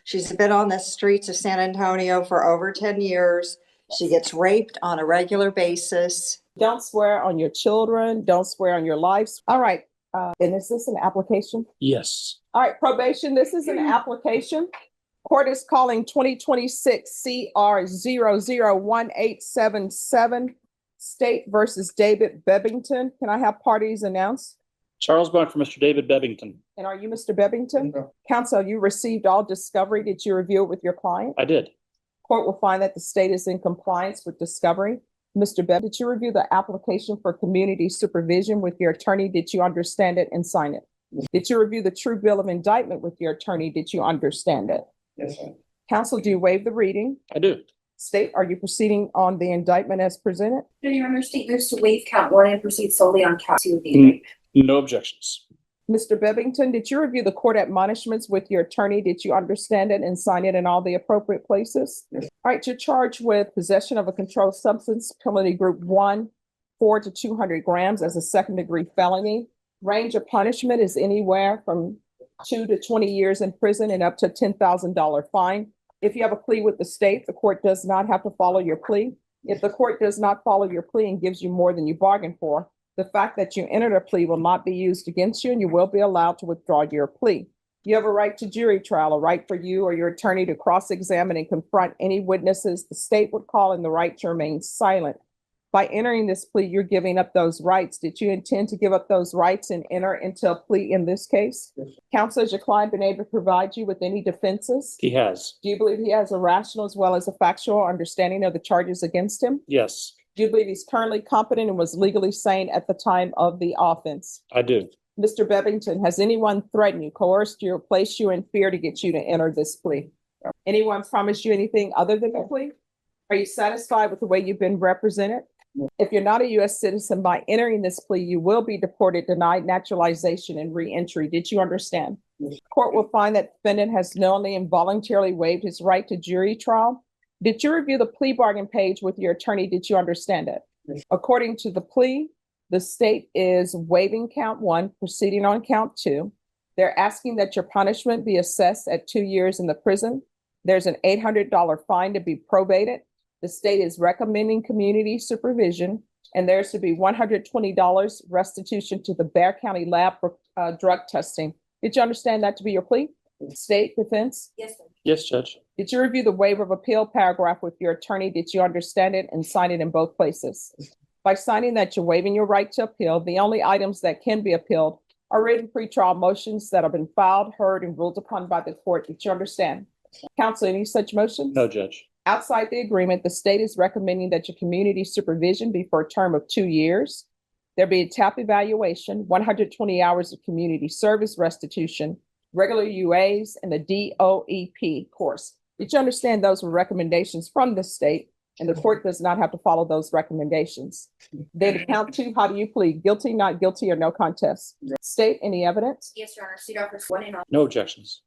She's been on the streets of San Antonio for over 10 years. She gets raped on a regular basis. Don't swear on your children. Don't swear on your lives. All right. And is this an application? Yes. All right, probation, this is an application. Court is calling 2026 CR 001877, State versus David Bebbington. Can I have parties announced? Charles Bond for Mr. David Bebbington. And are you Mr. Bebbington? No. Counsel, you received all discovery. Did you review it with your client? I did. Court will find that the state is in compliance with discovery. Mr. Bebb, did you review the application for community supervision with your attorney? Did you understand it and sign it? Did you review the true bill of indictment with your attorney? Did you understand it? Yes, sir. Counsel, do you waive the reading? I do. State, are you proceeding on the indictment as presented? Your Honor, state moves to waive count 1 and proceed solely on count 2 of the indictment. No objections. Mr. Bebbington, did you review the court admonishments with your attorney? Did you understand it and sign it in all the appropriate places? Yes. All right, you're charged with possession of a controlled substance, penalty group 1, 4 to 200 grams as a second-degree felony. Range of punishment is anywhere from 2 to 20 years in prison and up to $10,000 fine. If you have a plea with the state, the court does not have to follow your plea. If the court does not follow your plea and gives you more than you bargained for, the fact that you entered a plea will not be used against you and you will be allowed to withdraw your plea. You have a right to jury trial, a right for you or your attorney to cross-examine and confront any witnesses the state would call, and the right to remain silent. By entering this plea, you're giving up those rights. Did you intend to give up those rights and enter into a plea in this case? Yes. Counsel, has your client been able to provide you with any defenses? He has. Do you believe he has a rational as well as a factual understanding of the charges against him? Yes, Do you believe he's currently competent and was legally sane at the time of the offense? I do. Mr. Bebbington, has anyone threatened you, coerced you, or placed you in fear to get you to enter this plea? Anyone promised you anything other than the plea? Are you satisfied with the way you've been represented? No. If you're not a U.S. citizen, by entering this plea, you will be deported, denied naturalization, and re-entry. Did you understand? Yes. Court will find that defendant has knowingly and voluntarily waived his right to jury trial. Did you review the plea bargain page with your attorney? Did you understand it? Yes. According to the plea, the state is waiving count 1, proceeding on count 2. They're asking that your punishment be assessed at 2 years in the prison. There's an $800 fine to be probated. The state is recommending community supervision, and there's to be $120 restitution to the Bexar County lab for drug testing. Did you understand that to be your plea? State defense? Yes, sir. Yes, Judge. Did you review the waiver of appeal paragraph with your attorney? Did you understand it and sign it in both places? By signing that you're waiving your right to appeal, the only items that can be appealed are written pretrial motions that have been filed, heard, and ruled upon by the court. Did you understand? Counsel, any such motions? No, Judge. Outside the agreement, the state is recommending that your community supervision be for a term of 2 years. There be a TAP evaluation, 120 hours of community service restitution, regular UAs, and the DOEP course. Did you understand those were recommendations from the state, and the court does not have to follow those recommendations? Then count 2, how do you plead? Guilty, not guilty, or no contest? State, any evidence? Yes, Your Honor. State offers 1 and all. No objections.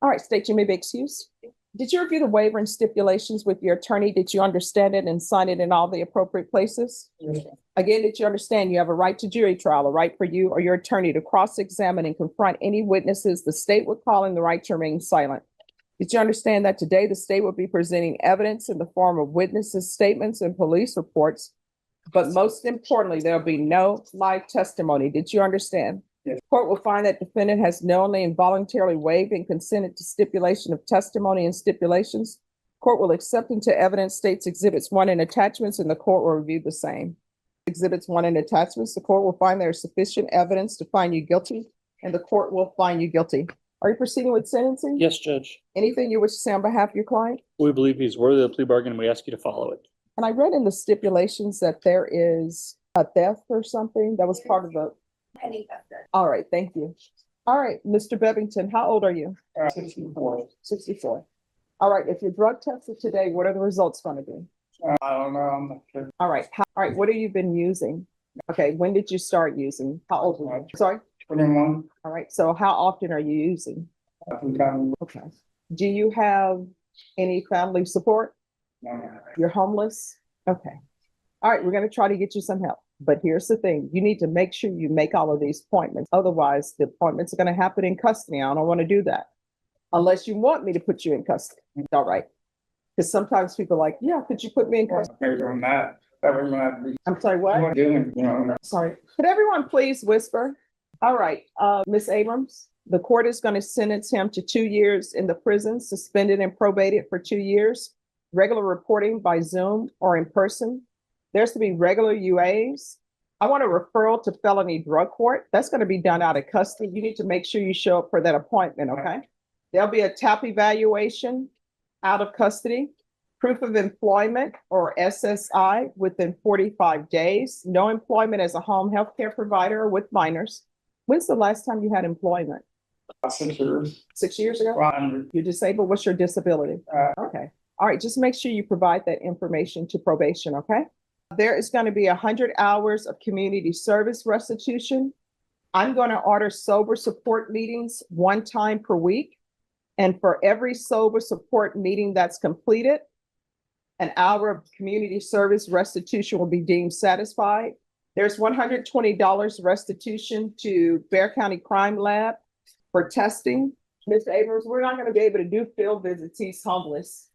All right, state, you may be excused. Did you review the waiver and stipulations with your attorney? Did you understand it and sign it in all the appropriate places? Yes, sir. Again, did you understand you have a right to jury trial, a right for you or your attorney to cross-examine and confront any witnesses the state would call, and the right to remain silent? Did you understand that today the state will be presenting evidence in the form of witnesses' statements and police reports, but most importantly, there'll be no live testimony? Did you understand? Yes. Court will find that defendant has knowingly and voluntarily waived and consented to stipulation of testimony and stipulations. Court will accept into evidence states exhibits 1 and attachments, and the court will review the same. Exhibits 1 and attachments, the court will find there is sufficient evidence to find you guilty, and the court will find you guilty. Are you proceeding with sentencing? Yes, Judge. Anything you wish to say on behalf of your client? We believe he's worthy of the plea bargain, and we ask you to follow it. And I read in the stipulations that there is a theft or something that was part of the, Pending theft. all right, thank you. All right, Mr. Bebbington, how old are you? 64. 64. All right, if you're drug tested today, what are the results going to be? I don't know. I'm not sure. All right, all right, what have you been using? Okay, when did you start using? How old were you? Sorry? 21. All right, so how often are you using? I think I'm. Okay. Do you have any family support? No. You're homeless? Okay. All right, we're going to try to get you some help. But here's the thing, you need to make sure you make all of these appointments. Otherwise, the appointments are going to happen in custody. I don't want to do that. unless you want me to put you in custody. All right. Because sometimes people are like, yeah, could you put me in custody? Okay, on that, that we're gonna have to be I'm sorry, what? doing, you know. Sorry. Could everyone please whisper? All right, Ms. Abrams, the court is going to sentence him to 2 years in the prison, suspended and probated for 2 years, regular reporting by Zoom or in person. There's to be regular UAs. I want a referral to felony drug court. That's going to be done out of custody. You need to make sure you show up for that appointment, okay? There'll be a TAP evaluation out of custody, proof of employment or SSI within 45 days, no employment as a home health care provider or with minors. When's the last time you had employment? 6 years. 6 years ago? Well, I'm, You're disabled? What's your disability? Okay. All right, just make sure you provide that information to probation, okay? There is going to be 100 hours of community service restitution. I'm going to order sober support meetings 1 time per week. And for every sober support meeting that's completed, an hour of community service restitution will be deemed satisfied. There's $120 restitution to Bear County Crime Lab for testing. Mr. Abrams, we're not going to be able to do field visits. He's homeless.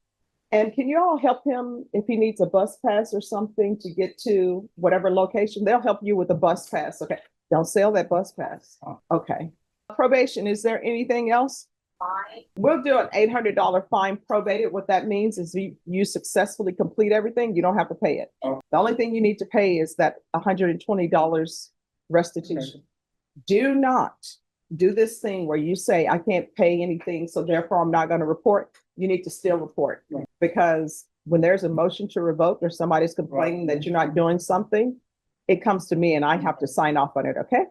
And can you all help him if he needs a bus pass or something to get to whatever location? They'll help you with a bus pass. Okay. Don't sell that bus pass. Okay. Probation, is there anything else? Fine. We'll do an $800 fine probated. What that means is you successfully complete everything, you don't have to pay it. Oh. The only thing you need to pay is that $120 restitution. Do not do this thing where you say, I can't pay anything, so therefore I'm not going to report. You need to still report. Right. Because when there's a motion to revoke or somebody's complaining that you're not doing something, it comes to me and I have to sign off on it, okay?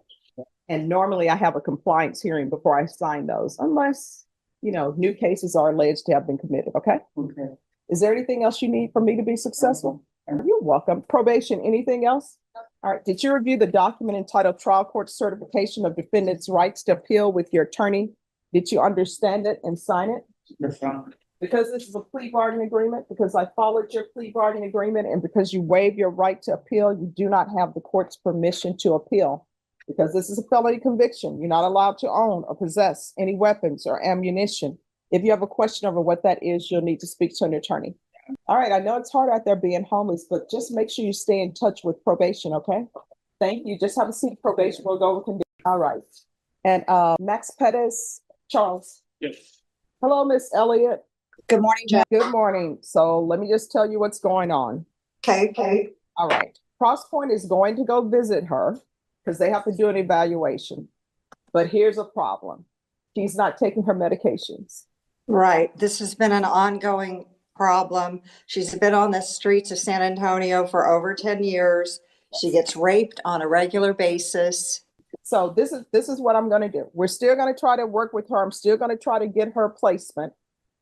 And normally I have a compliance hearing before I sign those, unless, you know, new cases are alleged to have been committed, okay? okay. Is there anything else you need for me to be successful? You're welcome. Probation, anything else? All right, did you review the document entitled Trial Court Certification of Defendant's Rights to Appeal with your attorney? Did you understand it and sign it? Yes, ma'am. Because this is a plea bargain agreement, because I followed your plea bargain agreement, and because you waive your right to appeal, you do not have the court's permission to appeal. Because this is a felony conviction, you're not allowed to own or possess any weapons or ammunition. If you have a question over what that is, you'll need to speak to an attorney. All right, I know it's hard out there being homeless, but just make sure you stay in touch with probation, okay? Thank you. Just have a seat, probation. We'll go over conditions. All right. And Max Pettis, Charles. Yes. Hello, Miss Elliott. Good morning, Jack. Good morning. So let me just tell you what's going on. Okay. All right. Crosspoint is going to go visit her because they have to do an evaluation. But here's a problem. She's not taking her medications. Right. This has been an ongoing problem. She's been on the streets of San Antonio for over 10 years. She gets raped on a regular basis. So this is what I'm going to do. We're still going to try to work with her. I'm still going to try to get her placement.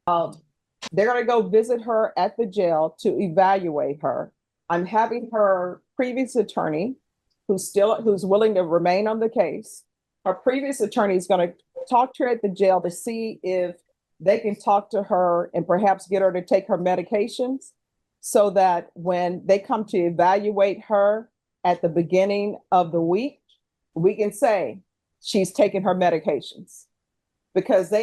They're going to go visit her at the jail to evaluate her. I'm having her previous attorney, who's willing to remain on the case. Her previous attorney is going to talk to her at the jail to see if they can talk to her and perhaps get her to take her medications, so that when they come to evaluate her at the beginning of the week, we can say she's taking her medications. Because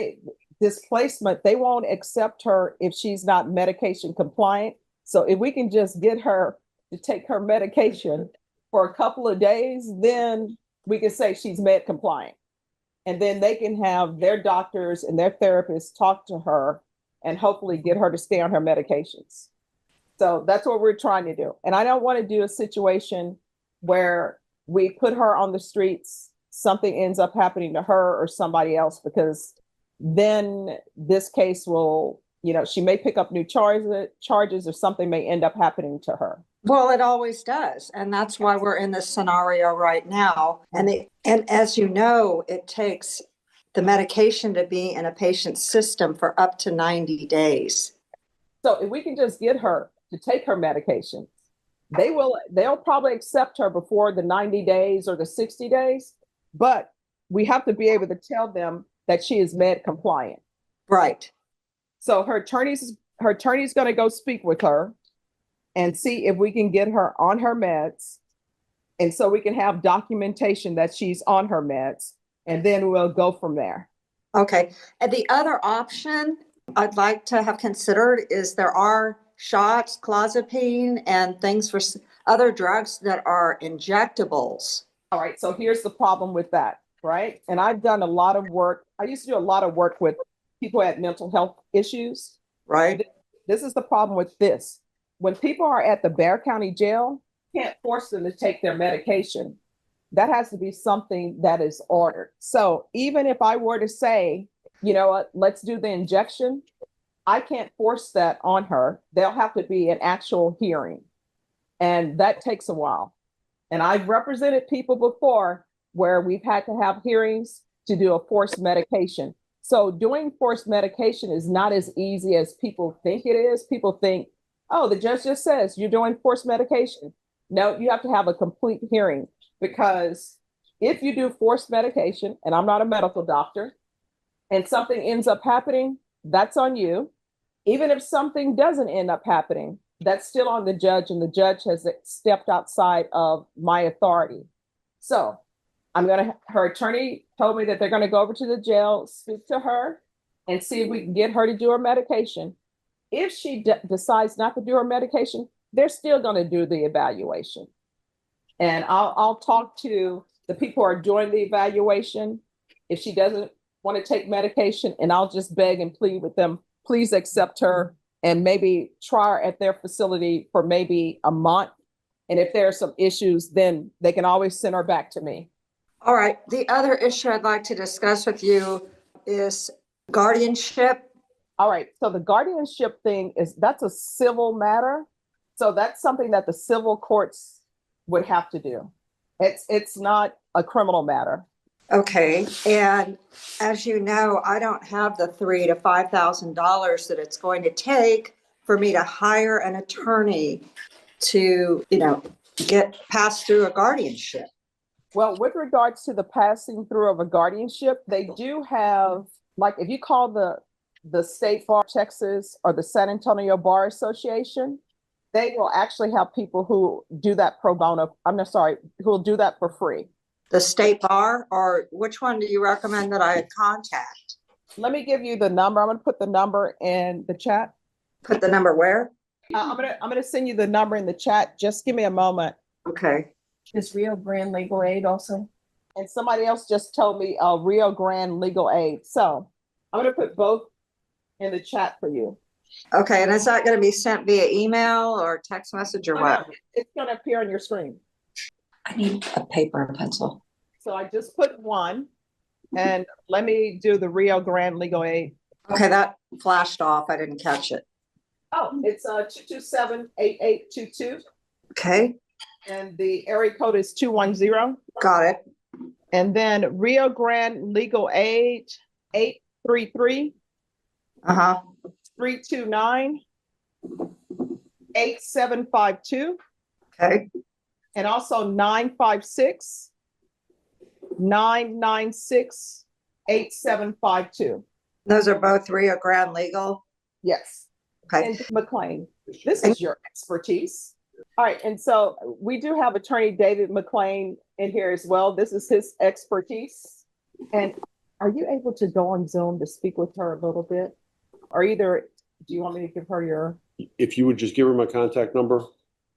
this placement, they won't accept her if she's not medication compliant. So if we can just get her to take her medication for a couple of days, then we can say she's med compliant. And then they can have their doctors and their therapists talk to her and hopefully get her to stay on her medications. So that's what we're trying to do. And I don't want to do a situation where we put her on the streets, something ends up happening to her or somebody else, because then this case will, she may pick up new charges or something may end up happening to her. Well, it always does. And that's why we're in this scenario right now. And as you know, it takes the medication to be in a patient's system for up to 90 days. So if we can just get her to take her medication, they'll probably accept her before the 90 days or the 60 days, but we have to be able to tell them that she is med compliant. Right. So her attorney's going to go speak with her and see if we can get her on her meds. And so we can have documentation that she's on her meds, and then we'll go from there. Okay, and the other option I'd like to have considered is there are shots, clozapine, and things for other drugs that are injectables. All right, so here's the problem with that, right? And I've done a lot of work. I used to do a lot of work with people who had mental health issues. Right? This is the problem with this. When people are at the Bexar County Jail, you can't force them to take their medication. That has to be something that is ordered. So even if I were to say, you know what, let's do the injection, I can't force that on her. There'll have to be an actual hearing. And that takes a while. And I've represented people before where we've had to have hearings to do a forced medication. So doing forced medication is not as easy as people think it is. People think, oh, the judge just says you're doing forced medication. No, you have to have a complete hearing, because if you do forced medication, and I'm not a medical doctor, and something ends up happening, that's on you. Even if something doesn't end up happening, that's still on the judge, and the judge has stepped outside of my authority. So her attorney told me that they're going to go over to the jail, speak to her, and see if we can get her to do her medication. If she decides not to do her medication, they're still going to do the evaluation. And I'll talk to the people who are doing the evaluation if she doesn't want to take medication, and I'll just beg and plead with them, please accept her and maybe try her at their facility for maybe a month. And if there are some issues, then they can always send her back to me. All right, the other issue I'd like to discuss with you is guardianship. All right, so the guardianship thing that's a civil matter. So that's something that the civil courts would have to do. It's not a criminal matter. Okay, and as you know, I don't have the $3,000 to $5,000 that it's going to take for me to hire an attorney to, get passed through a guardianship. Well, with regards to the passing through of a guardianship, they do have, like, if you call the State Bar of Texas or the San Antonio Bar Association, they will actually have people who do that pro bono. Who will do that for free. The State Bar, or which one do you recommend that I contact? Let me give you the number. I'm going to put the number in the chat. Put the number where? I'm going to send you the number in the chat. Just give me a moment. Okay. Is Rio Grande Legal Aid also? And somebody else just told me Rio Grande Legal Aid. So I'm going to put both in the chat for you. Okay, and is that going to be sent via email or text message or what? It's going to appear on your screen. I need a paper and pencil. So I just put one, and let me do the Rio Grande Legal Aid. Okay, that flashed off. I didn't catch it. Oh, it's 227-8822, Okay, and the area code is 210. got it. And then Rio Grande Legal Aid 833 Uh-huh. 329 8752, Okay, and also 956 996 8752. those are both Rio Grande Legal. Yes. Okay, And McLean, this is your expertise. All right, and so we do have attorney David McLean in here as well. This is his expertise. And are you able to go on Zoom to speak with her a little bit? Or either, do you want me to give her your? If you would just give her my contact number,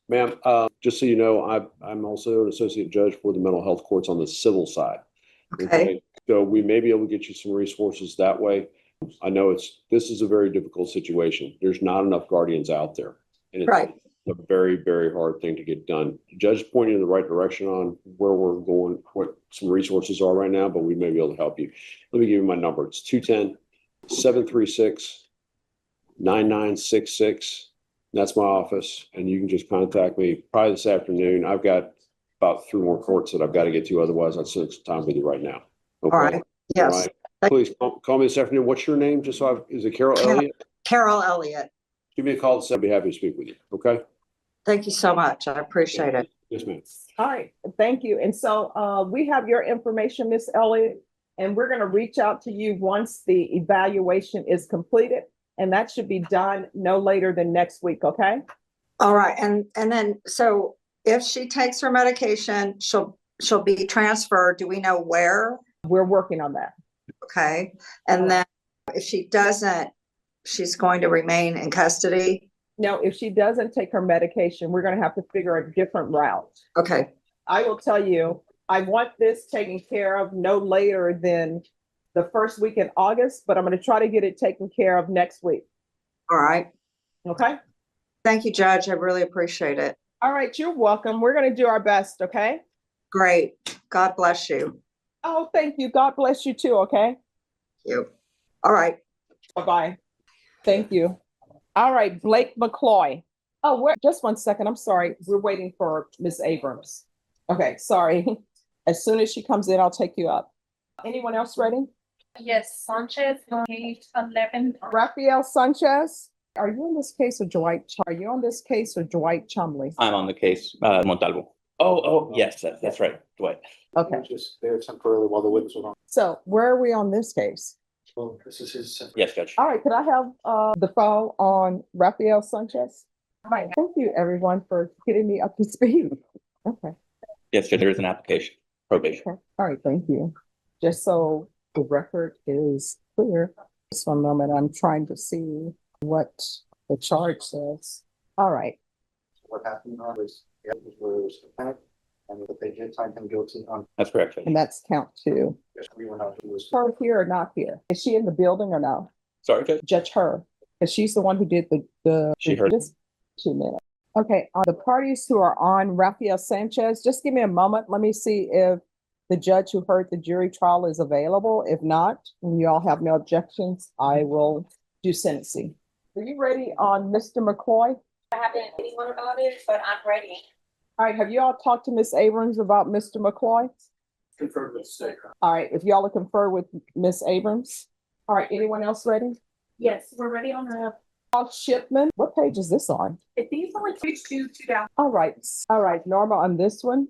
ma'am, just so you know, I'm also an associate judge for the mental health courts on the civil side. okay, So we may be able to get you some resources that way. I know this is a very difficult situation. There's not enough guardians out there. And it's right. a very, very hard thing to get done. The judge is pointing in the right direction on where we're going, what some resources are right now, but we may be able to help you. Let me give you my number. It's 210-736-9966. That's my office, and you can just contact me probably this afternoon. I've got about 3 more courts that I've got to get to. Otherwise, I'd spend some time with you right now. Okay? All right, yes. All right. Please call me this afternoon. What's your name? Just so is it Carol Elliott? Carol Elliott. Give me a call. I'd be happy to speak with you. Okay. Thank you so much. I appreciate it. Yes, ma'am. All right, thank you. And so we have your information, Ms. Elliott, and we're going to reach out to you once the evaluation is completed. And that should be done no later than next week, okay? All right, and then, so if she takes her medication, she'll be transferred. Do we know where? We're working on that. Okay, and then if she doesn't, she's going to remain in custody. Now, if she doesn't take her medication, we're gonna have to figure a different route. Okay, I will tell you, I want this taken care of no later than the first week in August, but I'm gonna try to get it taken care of next week. all right. Okay? Thank you, Judge. I really appreciate it. All right, you're welcome. We're gonna do our best, okay? Great. God bless you. Oh, thank you. God bless you too, okay? You. All right. Bye-bye. Thank you. All right, Blake McCloy. Oh, just 1 second. I'm sorry. We're waiting for Miss Abrams. Okay, sorry. As soon as she comes in, I'll take you up. Anyone else ready? Yes, Sanchez, page 11. Rafael Sanchez, are you on this case or Dwight? Are you on this case or Dwight Chumley? I'm on the case, Montalvo. Oh, yes, that's right, Dwight. Okay, Just there temporarily while the witness was on. so where are we on this case? Well, this is his. Yes, Judge. All right, could I have the file on Rafael Sanchez? Right. Thank you, everyone, for getting me up to speed. Okay. Yes, Judge, there is an application, probation. Okay, all right, thank you. Just so the record is clear, just 1 moment, I'm trying to see what the charge says. All right, What happened was, it was attacked, and they did find him guilty on, That's correct, Judge. and that's count 2. we were not, he was. Her here or not here? Is she in the building or no? Sorry, Judge. Judge her, because she's the one who did the. She heard. Just 2 minutes. Okay, the parties who are on Rafael Sanchez, just give me a moment. Let me see if the judge who heard the jury trial is available. If not, and you all have no objections, I will do sentencing. Are you ready on Mr. McCoy? I haven't anyone about it, but I'm ready. All right, have you all talked to Miss Abrams about Mr. McCoy? Confirmed with the state. All right, if y'all will confer with Miss Abrams. All right, anyone else ready? Yes, we're ready on the, Paul Shipman, what page is this on? I think it's only page 2 down. All right, Norma, on this one,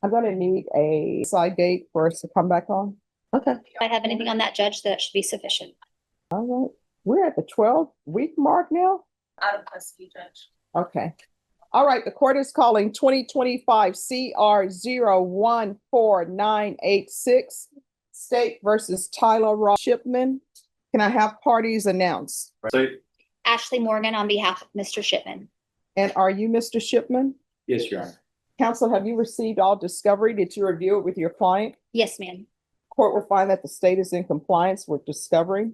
I'm gonna need a side date for us to come back on. Okay, If I have anything on that, Judge, that should be sufficient. all right. We're at the 12-week mark now? Out of custody, Judge. Okay. All right, the court is calling 2025 CR 014986, State versus Tyler Ross Shipman. Can I have parties announce? Ashley Morgan on behalf of Mr. Shipman. And are you Mr. Shipman? Yes, Your Honor. Counsel, have you received all discovery? Did you review it with your client? Yes, ma'am. Court will find that the state is in compliance with discovery.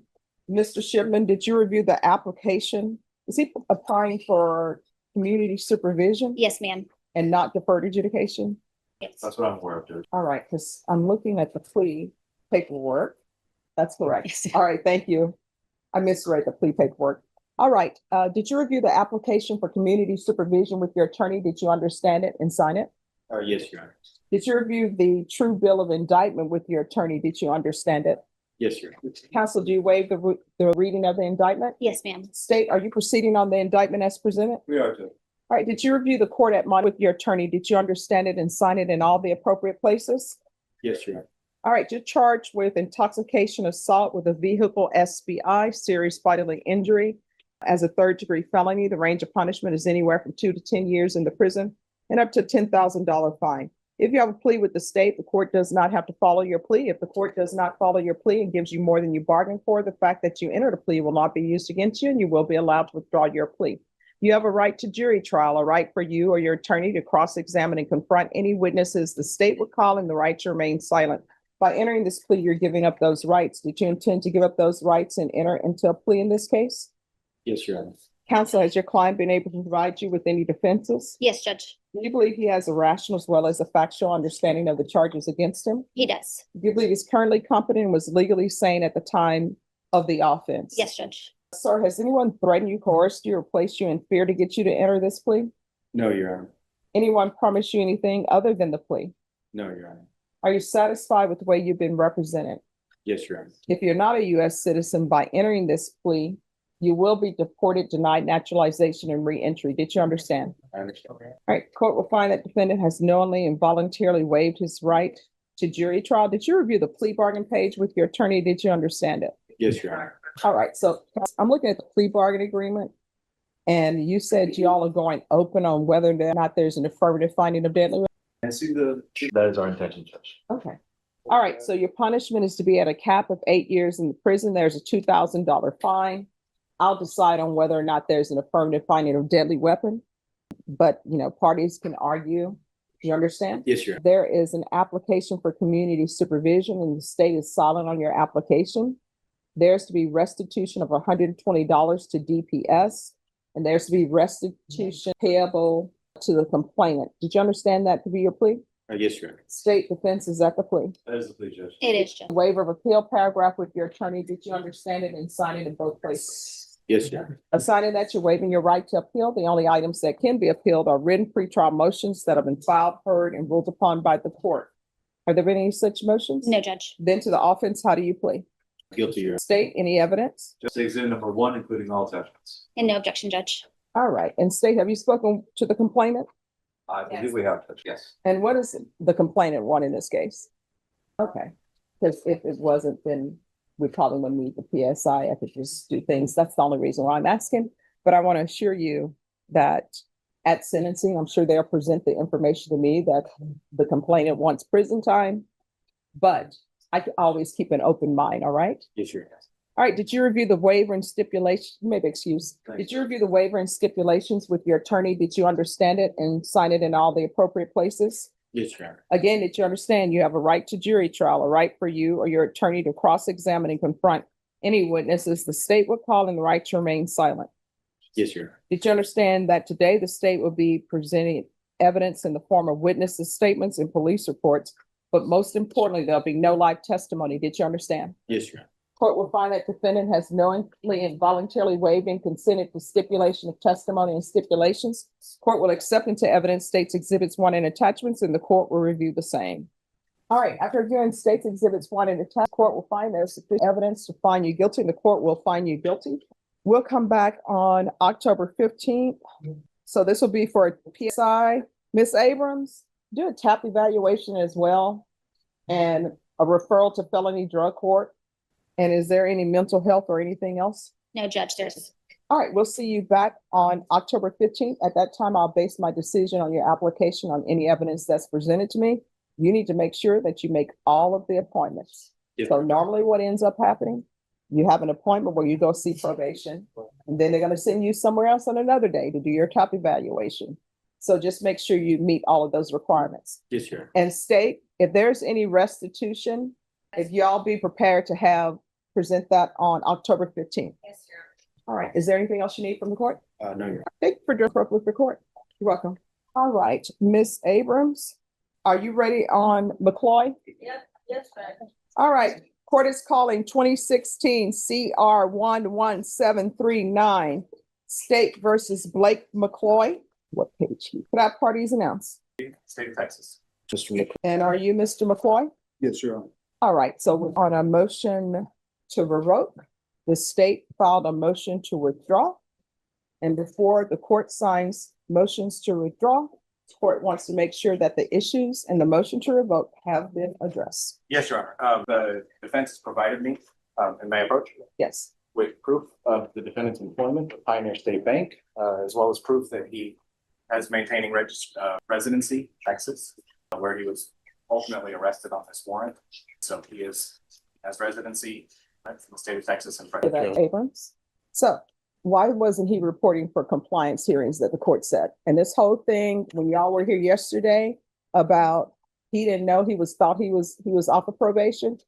Mr. Shipman, did you review the application? Is he applying for community supervision Yes, ma'am. and not deferred adjudication? Yes. That's what I'm aware of, Judge. All right, because I'm looking at the plea paperwork. That's correct. Yes. All right, thank you. I misread the plea paperwork. All right, did you review the application for community supervision with your attorney? Did you understand it and sign it? Yes, Your Honor. Did you review the true bill of indictment with your attorney? Did you understand it? Yes, Your Honor. Counsel, do you waive the reading of the indictment? Yes, ma'am. State, are you proceeding on the indictment as presented? We are, Judge. All right, did you review the court at with your attorney? Did you understand it and sign it in all the appropriate places? Yes, Your Honor. All right, you're charged with intoxication assault with a vehicle SBI, serious bodily injury as a third-degree felony. The range of punishment is anywhere from 2 to 10 years in the prison and up to a $10,000 fine. If you have a plea with the state, the court does not have to follow your plea. If the court does not follow your plea and gives you more than you bargained for, the fact that you entered a plea will not be used against you and you will be allowed to withdraw your plea. You have a right to jury trial, a right for you or your attorney to cross-examine and confront any witnesses the state would call, and the right to remain silent. By entering this plea, you're giving up those rights. Did you intend to give up those rights and enter into a plea in this case? Yes, Your Honor. Counsel, has your client been able to provide you with any defenses? Yes, Judge. Do you believe he has a rational as well as a factual understanding of the charges against him? He does. Do you believe he's currently competent and was legally sane at the time of the offense? Yes, Judge. Sir, has anyone threatened you, coerced you, or placed you in fear to get you to enter this plea? No, Your Honor. Anyone promised you anything other than the plea? No, Your Honor. Are you satisfied with the way you've been represented? Yes, Your Honor. If you're not a U.S. citizen, by entering this plea, you will be deported, denied naturalization, and re-entry. Did you understand? I understand. All right, court will find that defendant has knowingly and voluntarily waived his right to jury trial. Did you review the plea bargain page with your attorney? Did you understand it? Yes, Your Honor. All right, so I'm looking at the plea bargain agreement. And you said you all are going open on whether or not there's an affirmative finding of deadly weapon. And see That is our intention, Judge. Okay. All right, so your punishment is to be at a cap of 8 years in the prison. There's a $2,000 fine. I'll decide on whether or not there's an affirmative finding of deadly weapon. But, parties can argue. You understand? Yes, Your Honor. There is an application for community supervision and the state is silent on your application. There's to be restitution of $120 to DPS and there's to be restitution payable to the complainant. Did you understand that to be your plea? Yes, Your Honor. State defense, is that the plea? That is the plea, Judge. It is, Judge. Waiver of appeal paragraph with your attorney, did you understand it and sign it in both places? Yes, Your Honor. Assigning that you're waiving your right to appeal, the only items that can be appealed are written pretrial motions that have been filed, heard, and ruled upon by the court. Are there any such motions? No, Judge. Then to the offense, how do you plead? Guilty, Your Honor. State, any evidence? Just exhibit number 1, including all attachments. And no objection, Judge. All right, and state, have you spoken to the complainant? I believe we have, Judge. Yes. And what is the complainant want in this case? Okay, because if it wasn't, then we probably wouldn't need the PSI. I could just do things. That's the only reason why I'm asking. But I want to assure you that at sentencing, I'm sure they'll present the information to me that the complainant wants prison time. But I can always keep an open mind, all right? Yes, Your Honor. All right, did you review the waiver and stipulation? Maybe excuse. Thank Did you review the waiver and stipulations with your attorney? Did you understand it and sign it in all the appropriate places? Yes, Your Honor. Again, did you understand you have a right to jury trial, a right for you or your attorney to cross-examine and confront any witnesses the state would call and the right to remain silent? Yes, Your Honor. Did you understand that today the state will be presenting evidence in the form of witnesses' statements and police reports, but most importantly, there'll be no live testimony. Did you understand? Yes, Your Honor. Court will find that defendant has knowingly and voluntarily waived and consented to stipulation of testimony and stipulations. Court will accept into evidence states exhibits 1 and attachments, and the court will review the same. All right, after reviewing states exhibits 1 and attachments, court will find there's sufficient evidence to find you guilty, and the court will find you guilty. We'll come back on October 15th. So this will be for a PSI. Ms. Abrams, do a TAP evaluation as well and a referral to felony drug court. And is there any mental health or anything else? No, Judge, there's. All right, we'll see you back on October 15th. At that time, I'll base my decision on your application on any evidence that's presented to me. You need to make sure that you make all of the appointments. Yes. So normally what ends up happening, you have an appointment where you go see probation, and then they're going to send you somewhere else on another day to do your TAP evaluation. So just make sure you meet all of those requirements. Yes, Your Honor. And state, if there's any restitution, if y'all be prepared to present that on October 15th. Yes, sir. All right, is there anything else you need from the court? No, Your Honor. Thank you for doing work with the court. You're welcome. All right, Ms. Abrams, are you ready on McCloy? Yes, ma'am. All right, court is calling 2016 CR 11739, State versus Blake McCloy. What page? Could I have parties announced? State of Texas. Mr. McCloy. And are you Mr. McCloy? Yes, Your Honor. All right, so we're on a motion to revoke. The state filed a motion to withdraw. And before the court signs motions to withdraw, the court wants to make sure that the issues and the motion to revoke have been addressed. Yes, Your Honor. The defense has provided me, in my approach, Yes, with proof of the defendant's employment with Pioneer State Bank, as well as proof that he has maintaining residency, in Texas, where he was ultimately arrested on this warrant. So he has residency from the state of Texas and for that, Frederick. Abrams. So why wasn't he reporting for compliance hearings that the court said? And this whole thing, when y'all were here yesterday about he didn't know he was off of probation,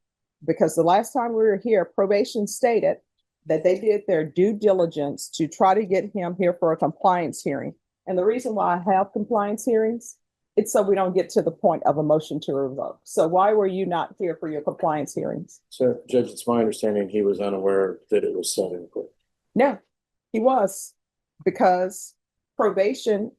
because the last time we were here, probation stated that they did their due diligence to try to get him here for a compliance hearing. And the reason why I have compliance hearings, it's so we don't get to the point of a motion to revoke. So why were you not here for your compliance hearings? So, Judge, it's my understanding he was unaware that it was set in court. No, he was, because probation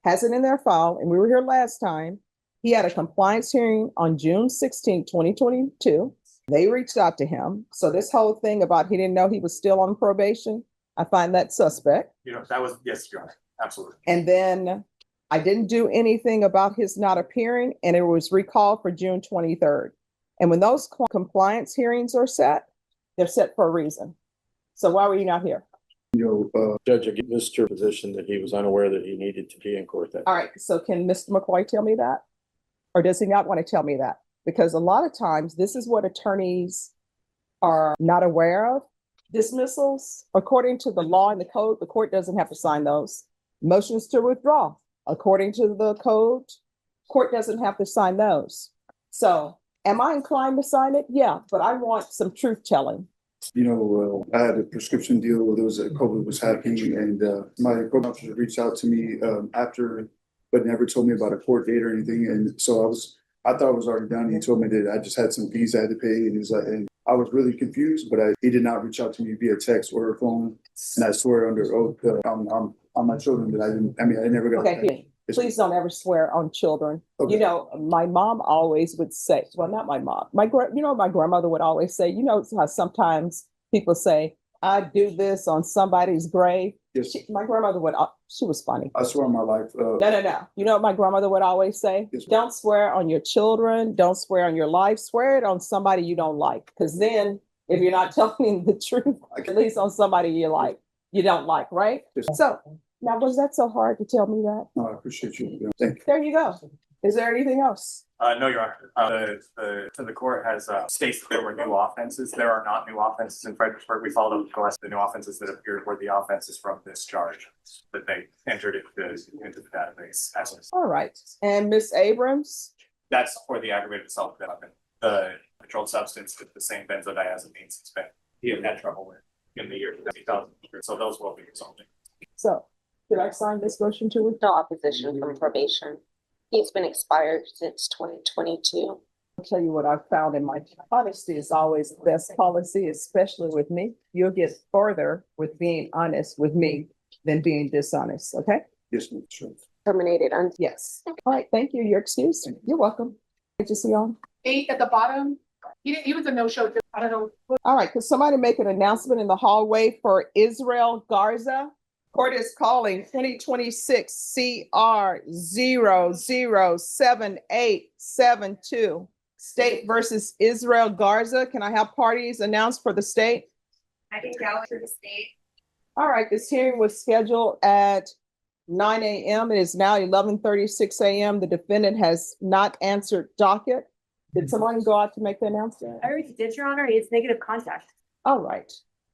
has it in their file, and we were here last time. He had a compliance hearing on June 16, 2022. They reached out to him. So this whole thing about he didn't know he was still on probation, I find that suspect. That was, yes, Your Honor, absolutely. And then I didn't do anything about his not appearing, and it was recalled for June 23rd. And when those compliance hearings are set, they're set for a reason. So why were you not here? Judge, I get Mr. position that he was unaware that he needed to be in court that. All right, so can Mr. McCoy tell me that? Or does he not want to tell me that? because a lot of times this is what attorneys are not aware of. Dismissals, according to the law and the code, the court doesn't have to sign those. Motions to withdraw, according to the code, court doesn't have to sign those. So am I inclined to sign it? Yeah, but I want some truth telling. You know, I had a prescription deal where there was COVID was happening, and my program officer reached out to me after, but never told me about a court date or anything. And so I thought it was already done. He told me that I just had some fees I had to pay, and he was like, and I was really confused, but he did not reach out to me via text or phone. And I swear under oath on my children that I never got. Okay, please don't ever swear on children. Okay. You know, my mom always would say, well, not my mom, my grandmother would always say, you know how sometimes people say, I do this on somebody's grave. Yes. My grandmother she was funny. I swear on my life. No. You know what my grandmother would always say? Yes, ma'am. Don't swear on your children. Don't swear on your life. Swear it on somebody you don't like. Because then if you're not telling the truth, at least on somebody you don't like, right? Yes. So now, was that so hard to tell me that? No, I appreciate you. Thank you. There you go. Is there anything else? No, Your Honor. The court has states that there were new offenses. There are not new offenses in Fredericksburg. We followed up with the rest of the new offenses that appeared were the offenses from this charge that they entered into the database. All right. And Ms. Abrams? That's for the aggravated assault weapon. The controlled substance with the same benzodiazepines he had trouble with in the year 2000. So those will be resolved. So, did I sign this motion to withdraw? No opposition from probation. He's been expired since 2022. I'll tell you what I found in my honesty is always the best policy, especially with me. You'll get further with being honest with me than being dishonest, okay? Yes, ma'am. Sure. Terminated. Yes. All right, thank you. You're excused. You're welcome. Good to see you all. 8 at the bottom. He was a no-show. I don't know. All right, could somebody make an announcement in the hallway for Israel Garza? Court is calling 2026 CR 007872. State versus Israel Garza. Can I have parties announced for the state? I can go for the state. All right, this hearing was scheduled at 9 a.m. It is now 11:36 a.m. The defendant has not answered docket. Did someone go out to make the announcement? I already did, Your Honor. It's negative contact. All right.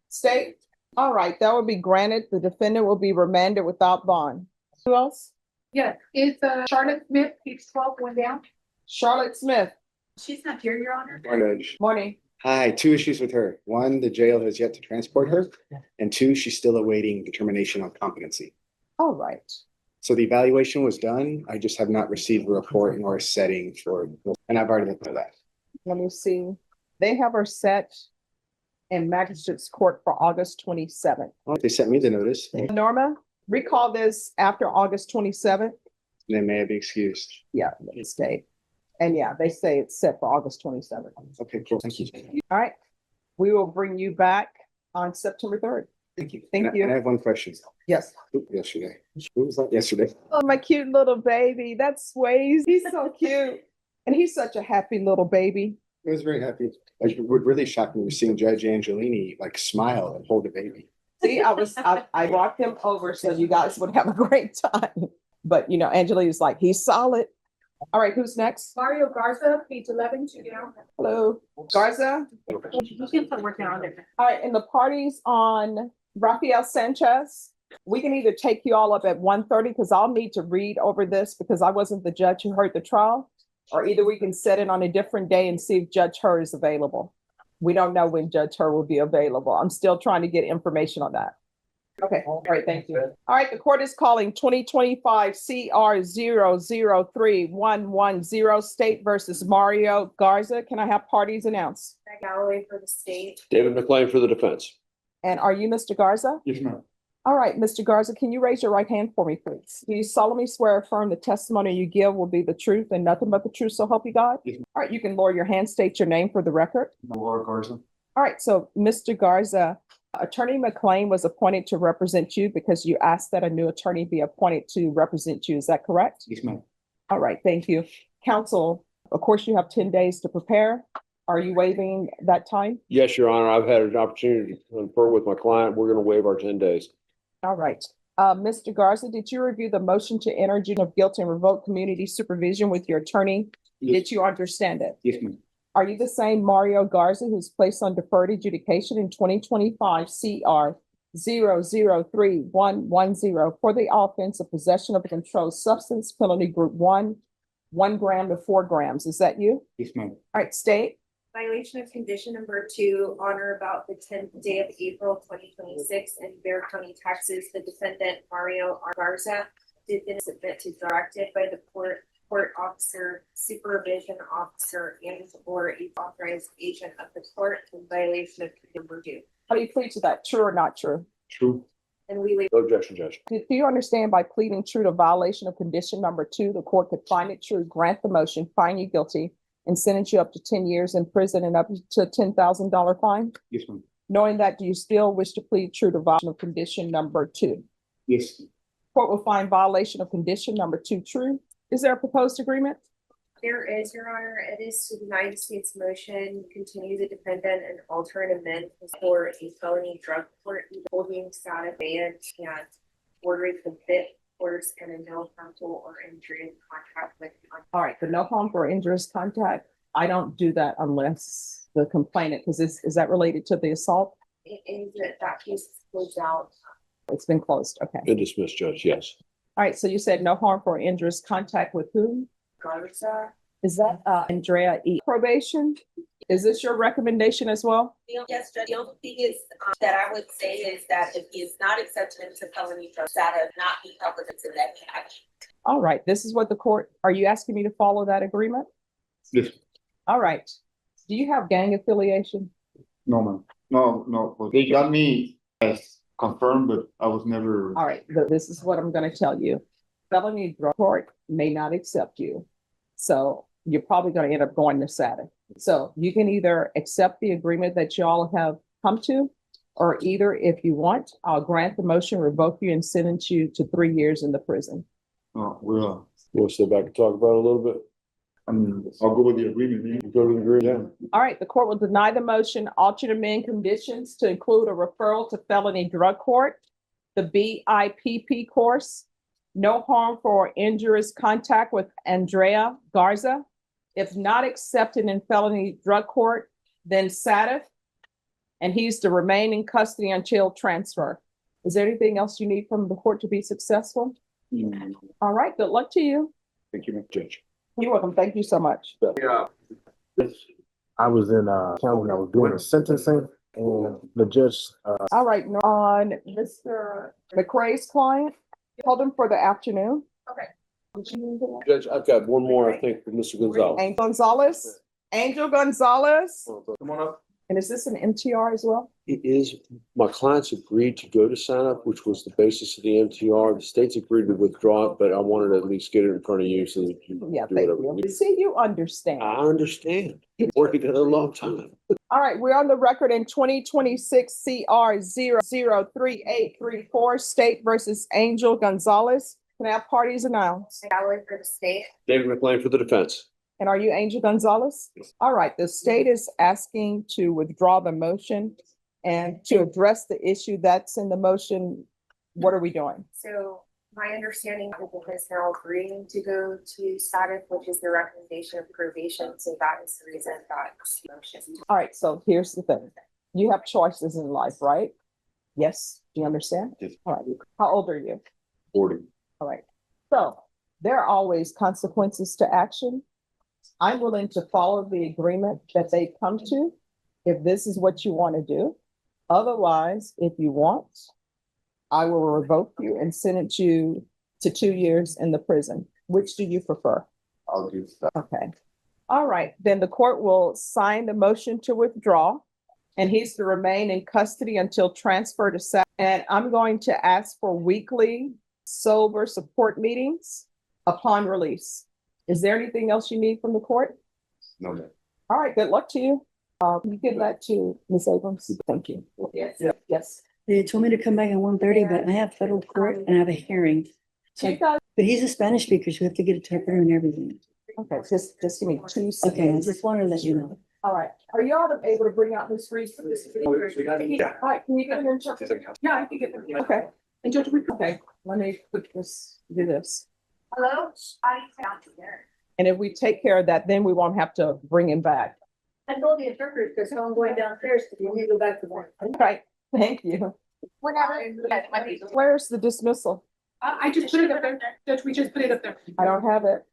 State? All right, that will be granted. The defendant will be remanded without bond. Who else? Yeah, is Charlotte Smith, page 12, went down? Charlotte Smith. She's not here, Your Honor. Morning. Hi, 2 issues with her. 1, the jail has yet to transport her. And 2, she's still awaiting determination on competency. All right. So the evaluation was done. I just have not received a report nor a setting for, and I've already looked at that. Let me see. They have her set in magistrate's court for August 27th. Well, they sent me the notice. Norma, recall this after August 27th. They may be excused. Yeah, let me stay. And yeah, they say it's set for August 27th. Okay, cool. Thank you. All right. We will bring you back on September 3rd. Thank you. Thank you. And I have one question. Yes. Yesterday. Who was that yesterday? Oh, my cute little baby. That's Swayze. He's so cute. And he's such a happy little baby. I was very happy. Like, what really shocked me was seeing Judge Angelini like smile and hold a baby. See, I brought him over so you guys would have a great time. But you know, Angelina's like, he's solid. All right, who's next? Mario Garza, page 11, to down. Hello, Garza. You can put working on it. All right, and the parties on Rafael Sanchez. We can either take you all up at 1:30 because I'll need to read over this because I wasn't the judge who heard the trial, or either we can set it on a different day and see if Judge Hur is available. We don't know when Judge Hur will be available. I'm still trying to get information on that. Okay, all right, thank you. All right, the court is calling 2025 CR 003110 State versus Mario Garza. Can I have parties announced? Greg Galloway for the state. David McLean for the defense. And are you Mr. Garza? Yes, ma'am. All right, Mr. Garza, can you raise your right hand for me, please? Do you solemnly swear or affirm the testimony you give will be the truth and nothing but the truth, so help you God? Yes, ma'am. All right, you can lower your hand, state your name for the record. Laura Garza. All right, so Mr. Garza, Attorney McLean was appointed to represent you because you asked that a new attorney be appointed to represent you. Is that correct? Yes, ma'am. All right, thank you. Counsel, of course, you have 10 days to prepare. Are you waiving that time? Yes, Your Honor. I've had an opportunity to confer with my client. We're going to waive our 10 days. All right. Mr. Garza, did you review the motion to enter judgment of guilt and revoke community supervision with your attorney Did you understand it? Yes, ma'am. Are you the same Mario Garza who's placed on deferred adjudication in 2025 CR 003-110 for the offense of possession of a controlled substance, penalty group 1 gram to 4 grams? Is that you? Yes, ma'am. All right, state. Violation of condition number 2 on or about the 10th day of April 2026 in Bear County, Texas. The defendant Mario R. Garza did then submit to directed by the court officer, supervision officer, and or a authorized agent of the court in violation of condition number 2. How do you plead to that? True or not true? True. And we leave. No objection, Judge. Do you understand by pleading true to violation of condition number 2, the court could find it true, grant the motion, find you guilty, and sentence you up to 10 years in prison and up to a $10,000 fine? Yes, ma'am. Knowing that, do you still wish to plead true to violation of condition number 2? Yes. Court will find violation of condition number 2 true. Is there a proposed agreement? There is, Your Honor. It is to the United States motion, continue the defendant and alter and amend for a felony drug court holding status ban and ordering the fit orders and a no harmful or injurious contact with. All right, the no harm or injurious contact, I don't do that unless the complainant, because is that related to the assault? It is that case is closed out. It's been closed, okay. Been dismissed, Judge, yes. All right, so you said no harm or injurious contact with whom? Garza. Is that Andrea E. Probation? Is this your recommendation as well? Yes, Judge. The only thing is that I would say is that if he is not accepted into felony drug status, not be public into that action. All right, this is what the court, are you asking me to follow that agreement? Yes. All right. Do you have gang affiliation? No, ma'am. No, but they got me as confirmed, but I was never. All right, this is what I'm gonna tell you. Felony drug court may not accept you. So you're probably gonna end up going to SATA. So you can either accept the agreement that y'all have come to, or either if you want, I'll grant the motion, revoke you and sentence you to 3 years in the prison. Oh, well, You want to step back and talk about it a little bit? I mean, I'll go with the agreement. man. Go to the agreement. All right, the court will deny the motion, alter and amend conditions to include a referral to felony drug court, the BIPP course, no harm for injurious contact with Andrea Garza. If not accepted in felony drug court, then SATF, and he's to remain in custody until transfer. Is there anything else you need from the court to be successful? All right, good luck to you. Thank you, Judge. You're welcome. Thank you so much. I was in county when I was doing the sentencing and the judge All right, on Mr. McCray's client, hold him for the afternoon. Okay. Judge, I've got one more, I think, for Mr. Gonzalez. Angel Gonzalez, Angel Gonzalez. Come on up. And is this an MTR as well? It is, my clients agreed to go to SANUP, which was the basis of the MTR. The states agreed to withdraw it, but I wanted to at least get it in front of you so that you Yeah, do thank whatever you you. need. See, you understand. I understand. Been working together a long time. All right, we're on the record in 2026 CR 003-834, State versus Angel Gonzalez. Can I have parties announced? Valid for the state. David McLean for the defense. And are you Angel Gonzalez? All right, the state is asking to withdraw the motion and to address the issue that's in the motion. What are we doing? So my understanding is that is now agreeing to go to status, which is the recommendation of probation. So that is the reason that motion. All right, so here's the thing. You have choices in life, right? Yes, do you understand? Yes. All right, how old are you? 40. All right, so there are always consequences to action. I'm willing to follow the agreement that they come to if this is what you want to do. Otherwise, if you want, I will revoke you and sentence you to 2 years in the prison. Which do you prefer? I'll do that. Okay. All right, then the court will sign the motion to withdraw, and he's to remain in custody until transfer to SAT. And I'm going to ask for weekly sober support meetings upon release. Is there anything else you need from the court? No, ma'am. All right, good luck to you. Can you give that to Ms. Abrams? Thank you. Yes. Yes. They told me to come back at 1:30, but I have federal court and I have a hearing. So, She does. but he's a Spanish speaker, so we have to get a interpreter and everything. Okay, just give me 2 seconds. Okay, I just wanted to let you know. All right. Are y'all able to bring out Ms. Reese? Yeah. All right, can you get an interpreter? Yeah, I can get them. Okay. Okay, let me put this, do this. Hello, I found you there. And if we take care of that, then we won't have to bring him back. I told the interpreters, because I'm going downstairs, because you need to go back to work. Right, thank you. Whatever. Where's the dismissal? I just put it up there, Judge, we just put it up there. I don't have it.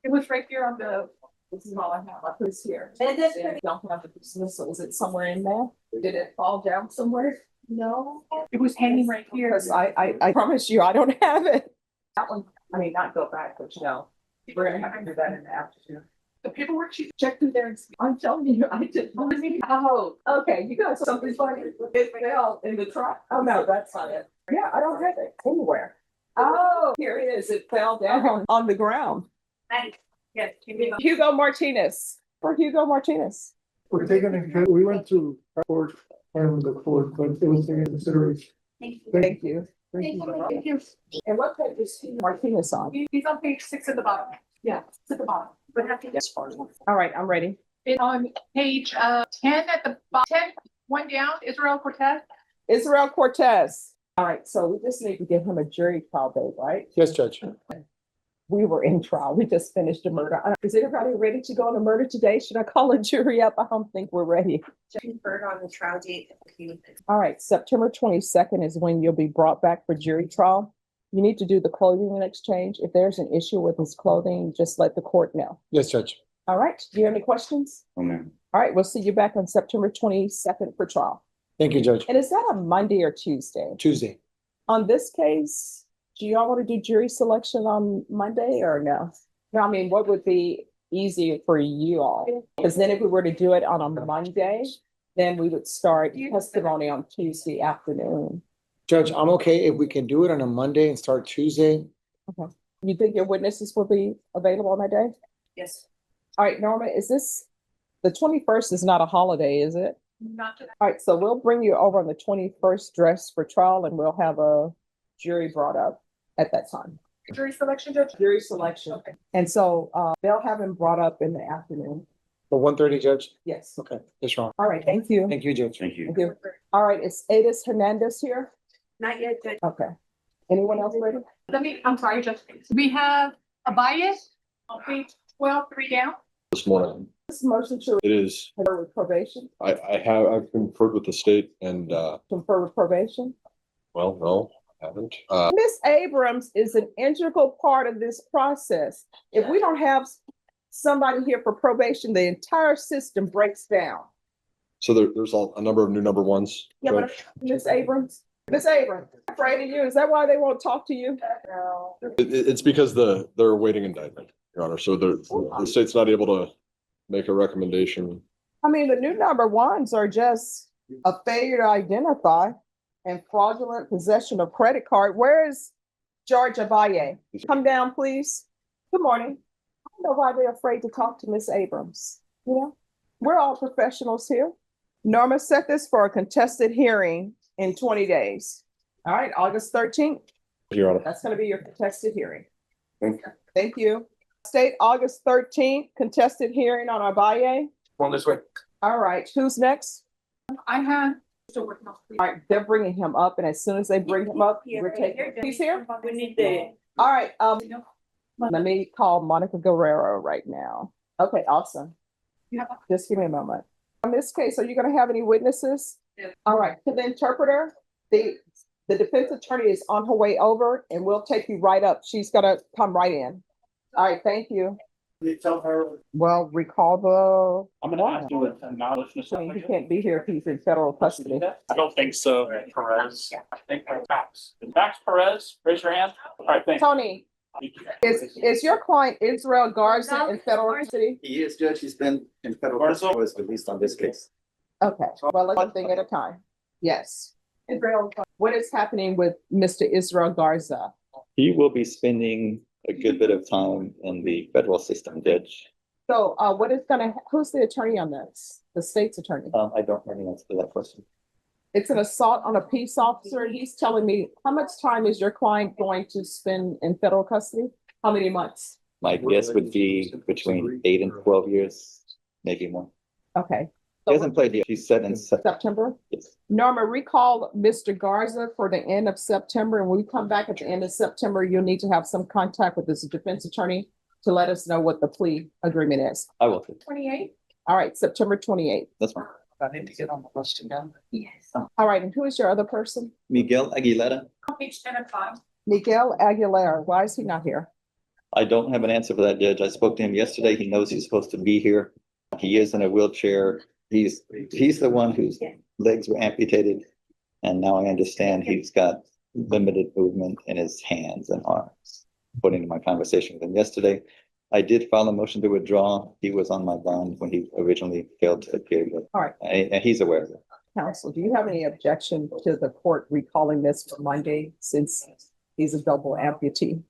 It was right here on the, This is all I have. I put it here. And this- I don't have the dismissal. Is it somewhere in there? Did it fall down somewhere? no, it was hanging right here. Because I promise you, I don't have it. That one, I mean, not go back, but you know, we're gonna have to do that in the afternoon. The paperwork, she checked through there and. I'm telling you, I did. Oh, okay, you got something funny. It fell in the truck. Oh, no, that's not it. Yeah, I don't have it anywhere. Oh, here it is. It fell down on the ground. Thanks. Yes. Hugo Martinez, for Hugo Martinez. We're taking it, we went through court and the court, but it was taken into consideration. Thank you. Thank you. And what page is Hugo Martinez on? He's on page 6 at the bottom. Yeah, it's at the bottom. But have to. All right, I'm ready. It's on page 10 at the bottom, 10, one down, Israel Cortez. Israel Cortez. All right, so we just need to give him a jury trial date, right? Yes, Judge. We were in trial. We just finished a murder. Is everybody ready to go on a murder today? Should I call a jury up? I don't think we're ready. Conferred on the trial date. All right, September 22nd is when you'll be brought back for jury trial. You need to do the clothing exchange. If there's an issue with his clothing, just let the court know. Yes, Judge. All right, do you have any questions? Oh, man. All right, we'll see you back on September 22nd for trial. Thank you, Judge. And is that a Monday or Tuesday? Tuesday. On this case, do y'all want to do jury selection on Monday or no? No, I mean, what would be easier for you all? Because then if we were to do it on a Monday, then we would start testimony on Tuesday afternoon. Judge, I'm okay if we can do it on a Monday and start Tuesday. Okay. You think your witnesses will be available on that day? Yes. All right, Norma, is this, the 21st is not a holiday, is it? Not to. All right, so we'll bring you over on the 21st dressed for trial and we'll have a jury brought up at that time. Jury selection, Judge? Jury selection. Okay. And so they'll have him brought up in the afternoon. For 1:30, Judge? Yes. Okay, that's wrong. All right, thank you. Thank you, Judge. Thank you. Thank you. All right, is Adis Hernandez here? Not yet, Judge. Okay. Anyone else ready? I'm sorry, Judge. We have a bias on page 12, 3 down. This morning. This motion to It is, confer with probation, I've conferred with the state and, confer with probation. well, no, I haven't. Ms. Abrams is an integral part of this process. If we don't have somebody here for probation, the entire system breaks down. So there's a number of new number ones. Yeah, but Ms. Abrams, I'm afraid of you. Is that why they won't talk to you? No. It's because they're awaiting indictment, Your Honor, so the state's not able to make a recommendation. I mean, the new number ones are just a failure to identify and fraudulent possession of credit card. Where is George Abaye? Come down, please. Good morning. I don't know why they're afraid to talk to Miss Abrams. You know, we're all professionals here. Norma set this for a contested hearing in 20 days. All right, August 13th. Your Honor. That's going to be your contested hearing. Thank you. Thank you. State August 13th, contested hearing on Abaye. On this way. All right, who's next? I have. Still working on. All right, they're bringing him up, and as soon as they bring him up, we're taking. He's here. We need the. All right. Let me call Monica Guerrero right now. Okay, awesome. Yeah. Just give me a moment. In this case, are you going to have any witnesses? Yes. All right. To the interpreter, the defense attorney is on her way over, and we'll take you right up. She's going to come right in. All right. Thank you. You tell her. Well, recall the. I'm gonna have to acknowledge I mean, he can't be here if he's in federal custody. I don't think so, Perez. I think Max. Max Perez, raise your hand. All right, thanks. Tony, is your client Israel Garza in federal custody? He is, Judge. He's been in federal Garza? custody, was released on this case. Okay, well, let's one thing at a time. Yes. Israel, what is happening with Mr. Israel Garza? He will be spending a good bit of time in the federal system, Judge. So who's the attorney on this? The state's attorney? I don't have any answer to that question. It's an assault on a peace officer. He's telling me, how much time is your client going to spend in federal custody? How many months? My guess would be between 8 and 12 years, maybe more. Okay. He hasn't played yet. He said in September? Yes. Norma, recall Mr. Garza for the end of September, and when we come back at the end of September, you'll need to have some contact with this defense attorney to let us know what the plea agreement is. I will. 28. All right, September 28th. That's fine. I need to get on the list again. Yes. All right, and who is your other person? Miguel Aguilera. On page 10 of 5. Miguel Aguilera. Why is he not here? I don't have an answer for that, Judge. I spoke to him yesterday. He knows he's supposed to be here. He is in a wheelchair. He's the one whose legs were amputated. And now I understand he's got limited movement in his hands and arms. According to my conversation with him yesterday, I did file a motion to withdraw. He was on my bond when he originally failed to appear. All right. And he's aware of it. Counsel, do you have any objection to the court recalling this for Monday since he's a double amputee?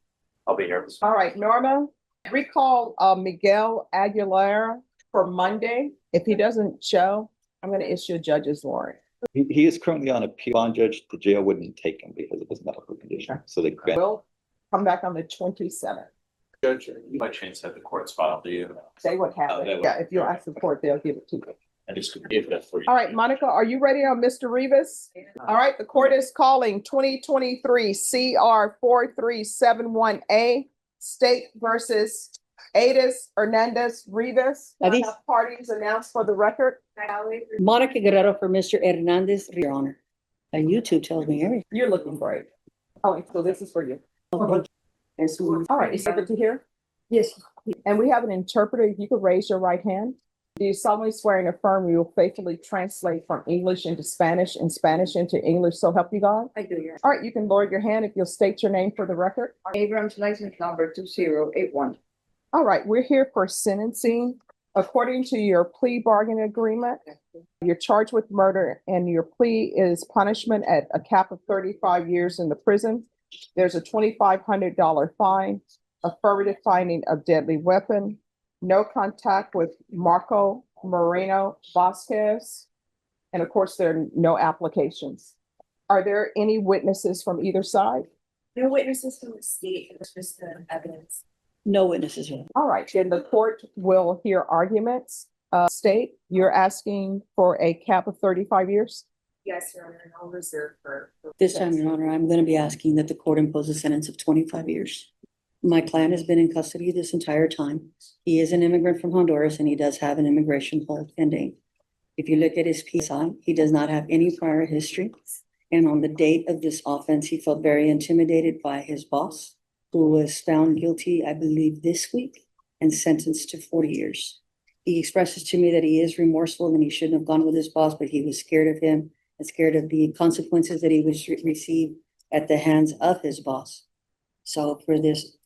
I'll be here. All right, Norma, recall Miguel Aguilera for Monday. If he doesn't show, I'm going to issue a judge's warrant. He is currently on appeal. Bond judge, the jail wouldn't take him because of his medical condition. So they We'll come back on the 27th. Judge, you by chance have the court's file, do you? Say what they happened. will. Yeah, if you ask the court, they'll give it to you. I just could give that for you. All right, Monica, are you ready on Mr. Rivas? All right, the court is calling 2023 CR 4371A, State versus Adis Hernandez Rivas. Do I Adis. have parties announced for the record? Monica Guerrero for Mr. Hernandez, Your Honor. And YouTube tells me everything. You're looking great. Oh, so this is for you. All right, is it good to hear? Yes. And we have an interpreter. If you could raise your right hand. Do you solemnly swear and affirm you will faithfully translate from English into Spanish and Spanish into English, so help you God? I do, Your All right, you can lower your hand if you'll state your name for the record. Abrams license number 2081. All right, we're here for sentencing. According to your plea bargaining agreement, you're charged with murder and your plea is punishment at a cap of 35 years in the prison. There's a $2,500 fine, affirmative finding of deadly weapon, no contact with Marco Moreno Vasquez, and of course, there are no applications. Are there any witnesses from either side? No witnesses from the state, it's just the evidence. No witnesses, Your Honor. All right, then the court will hear arguments. State, you're asking for a cap of 35 years? Yes, Your Honor, and I'll reserve for. This time, Your Honor, I'm going to be asking that the court impose a sentence of 25 years. My client has been in custody this entire time. He is an immigrant from Honduras and he does have an immigration hold pending. If you look at his PSI, he does not have any prior history. And on the date of this offense, he felt very intimidated by his boss, who was found guilty, I believe, this week and sentenced to 40 years. He expresses to me that he is remorseful and he shouldn't have gone with his boss, but he was scared of him and scared of the consequences that he would receive at the hands of his boss. So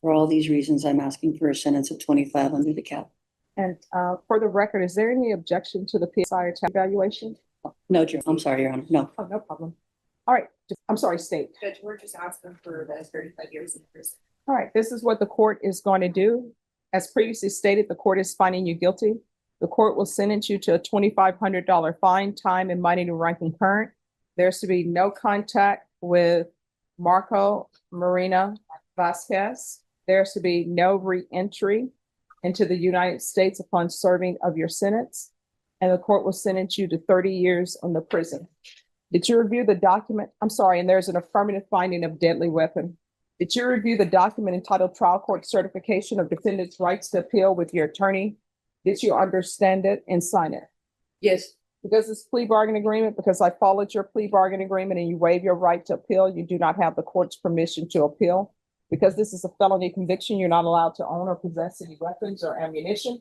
for all these reasons, I'm asking for a sentence of 25 under the cap. And for the record, is there any objection to the PSI evaluation? No, I'm sorry, Your Honor, no. Oh, no problem. All right, I'm sorry, State. Judge, we're just asking for the 35 years in prison. All right, this is what the court is going to do. As previously stated, the court is finding you guilty. The court will sentence you to a $2,500 fine, time, and money to run concurrent. There's to be no contact with Marco Moreno Vasquez. There's to be no re-entry into the United States upon serving of your sentence. And the court will sentence you to 30 years in the prison. Did you review the document? I'm sorry, and there's an affirmative finding of deadly weapon. Did you review the document entitled Trial Court Certification of Defendant's Rights to Appeal with your attorney? Did you understand it and sign it? Yes. Because it's plea bargain agreement, because I followed your plea bargain agreement and you waive your right to appeal, you do not have the court's permission to appeal. Because this is a felony conviction, you're not allowed to own or possess any weapons or ammunition.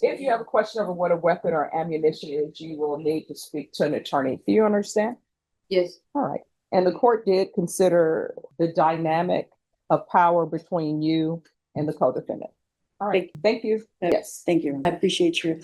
If you have a question over what a weapon or ammunition is, you will need to speak to an attorney. Do you understand? Yes. All right. And the court did consider the dynamic of power between you and the co-defendant. All right. Thank you. Yes, thank you. I appreciate your